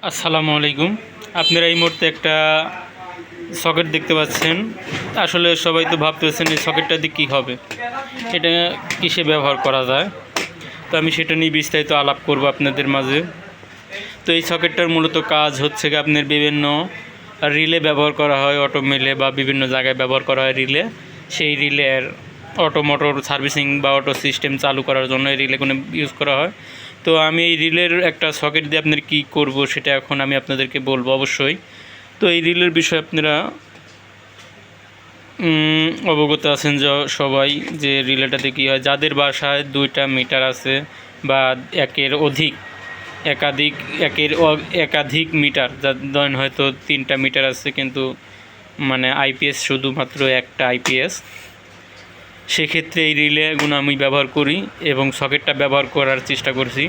আসসালামু আলাইকুম। আপনারা এই মুহূর্তে একটা সকেট দেখতে পাচ্ছেন। আসলে সবাই তো ভাবতেছেন এই সকেটটা দিয়ে কী হবে, এটা কিসে ব্যবহার করা যায়। তো আমি সেটা নিয়ে বিস্তারিত আলাপ করব আপনাদের মাঝে। তো এই সকেটটার মূলত কাজ হচ্ছে কি, আপনার বিভিন্ন রিলে ব্যবহার করা হয়, অটো মিলে বা বিভিন্ন জায়গায় ব্যবহার করা হয় রিলে। সেই রিলের অটো মোটর সার্ভিসিং বা অটো সিস্টেম চালু করার জন্য এই রিলেগুলো ইউজ করা হয়। তো আমি এই রিলের একটা সকেট দিয়ে আপনার কী করব সেটা এখন আমি আপনাদেরকে বলবো অবশ্যই। তো এই রিলের বিষয়ে আপনারা অবগত আছেন যে সবাই, যে রিলেটাতে কী হয়, যাদের বাসায় 2টা মিটার আছে বা একাধিক একাধিক মিটার, যাদের হয়তো 3টা মিটার আছে কিন্তু মানে আইপিএস শুধুমাত্র একটা আইপিএস, সেক্ষেত্রে এই রিলেগুলো আমি ব্যবহার করি এবং সকেটটা ব্যবহার করার চেষ্টা করছি।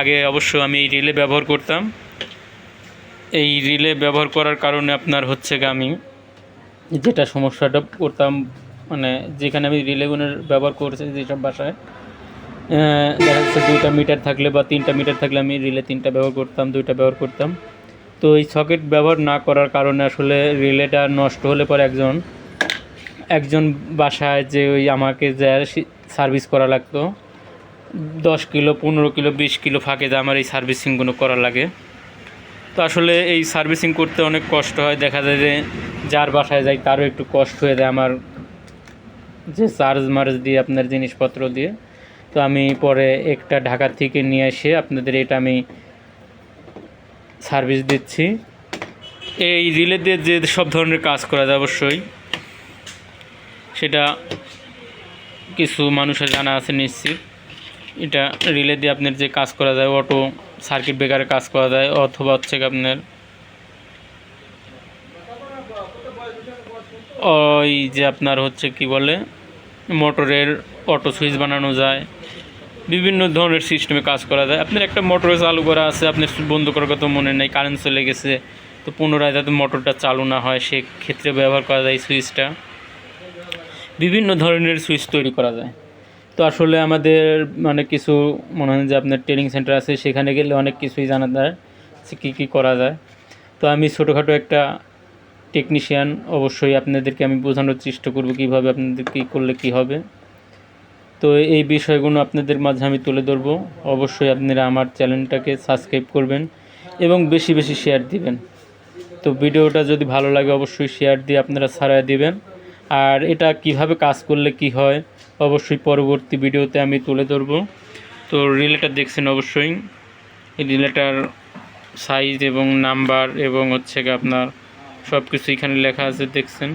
আগে অবশ্য আমি এই রিলে ব্যবহার করতাম। এই রিলে ব্যবহার করার কারণে আপনার হচ্ছে গিয়ে আমি যেটা সমস্যাটা করতাম, মানে যেখানে আমি রিলেগুলোর ব্যবহার করছি যেসব বাসায় দেখা যাচ্ছে 2টা মিটার থাকলে বা 3টা মিটার থাকলে আমি রিলে 3টা ব্যবহার করতাম, 2টা ব্যবহার করতাম। তো এই সকেট ব্যবহার না করার কারণে আসলে রিলেটা নষ্ট হলে পরে একজন বাসায় যে ওই আমাকে যা সার্ভিস করা লাগতো, 10 কিলো 15 কিলো 20 কিলো ফাঁকে যে আমার এই সার্ভিসিংগুলো করা লাগে। তো আসলে এই সার্ভিসিং করতে অনেক কষ্ট হয়। দেখা যায় যে যার বাসায় যাই তারও একটু কষ্ট হয়ে যায় আমার যে চার্জ দিয়ে আপনার জিনিসপত্র দিয়ে। তো আমি পরে একটা ঢাকা থেকে নিয়ে এসে আপনাদের এটা আমি সার্ভিস দিচ্ছি। এই রিলে দিয়ে যে সব ধরনের কাজ করা যায় অবশ্যই সেটা কিছু মানুষের জানা আছে নিশ্চিত। এটা রিলে দিয়ে আপনার যে কাজ করা যায়, অটো সার্কিট ব্রেকারে কাজ করা যায়, অথবা হচ্ছে আপনার ওই যে আপনার হচ্ছে কি বলে মোটরের অটো সুইচ বানানো যায়, বিভিন্ন ধরনের সিস্টেমে কাজ করা যায়। আপনার একটা মোটরে চালু করা আছে, আপনার বন্ধ করার কথা মনে নেই, কারেন্ট চলে গেছে, তো পুনরায় যাতে মোটরটা চালু না হয় সেক্ষেত্রে ব্যবহার করা যায় সুইচটা। বিভিন্ন ধরনের সুইচ তৈরি করা যায়। তো আসলে আমাদের মানে কিছু মনে হয় যে আপনার ট্রেনিং সেন্টার আছে, সেখানে গেলে অনেক কিছুই জানা যায় যে কী করা যায়। তো আমি ছোটোখাটো একটা টেকনিশিয়ান, অবশ্যই আপনাদেরকে আমি বোঝানোর চেষ্টা করব কীভাবে আপনাদের কী করলে কী হবে। তো এই বিষয়গুলো আপনাদের মাঝে আমি তুলে ধরবো। অবশ্যই আপনারা আমার চ্যানেলটাকে সাবস্ক্রাইব করবেন এবং বেশি বেশি শেয়ার দিবেন। তো ভিডিওটা যদি ভালো লাগে অবশ্যই শেয়ার দিয়ে আপনারা ছড়ায় দিবেন। আর এটা কিভাবে কাজ করলে কি হয় অবশ্যই পরবর্তী ভিডিওতে আমি তুলে ধরবো। তো রিলেটা দেখছেন অবশ্যই, এই রিলেটার সাইজ এবং নাম্বার এবং হচ্ছে কি আপনার সব কিছু এখানে লেখা আছে দেখছেন।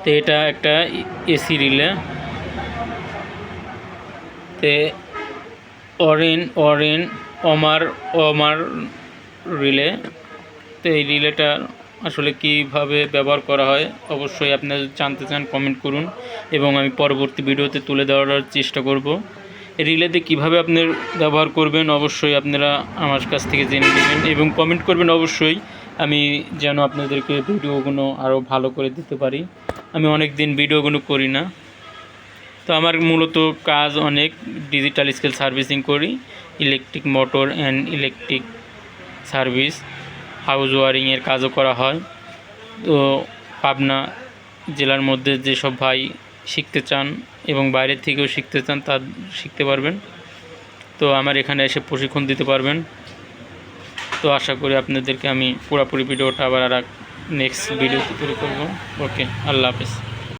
তো এটা একটা এসি রিলে, তে অমার রিলে। তো এই রিলেটা আসলে কিভাবে ব্যবহার করা হয় অবশ্যই আপনারা জানতে চান কমেন্ট করুন এবং আমি পরবর্তী ভিডিওতে তুলে ধরার চেষ্টা করব। রিলেতে কিভাবে আপনার ব্যবহার করবেন অবশ্যই আপনারা আমার কাছ থেকে জেনে নেবেন এবং কমেন্ট করবেন অবশ্যই, আমি যেন আপনাদেরকে ভিডিওগুলো আরও ভালো করে দিতে পারি। আমি অনেক দিন ভিডিওগুলো করি না। তো আমার মূলত কাজ অনেক ডিজিটাল স্কেল সার্ভিসিং করি, electric motor and electric service, house ওয়ারিংয়ের কাজও করা হয়। তো পাবনা জেলার মধ্যে যেসব ভাই শিখতে চান এবং বাইরের থেকেও শিখতে চান তা শিখতে পারবেন। তো আমার এখানে এসে প্রশিক্ষণ দিতে পারবেন। তো আশা করি আপনাদেরকে আমি পুরোপুরি ভিডিওটা আবার নেক্সট ভিডিওতে তৈরি করব। ওকে, আল্লাহ হাফেজ।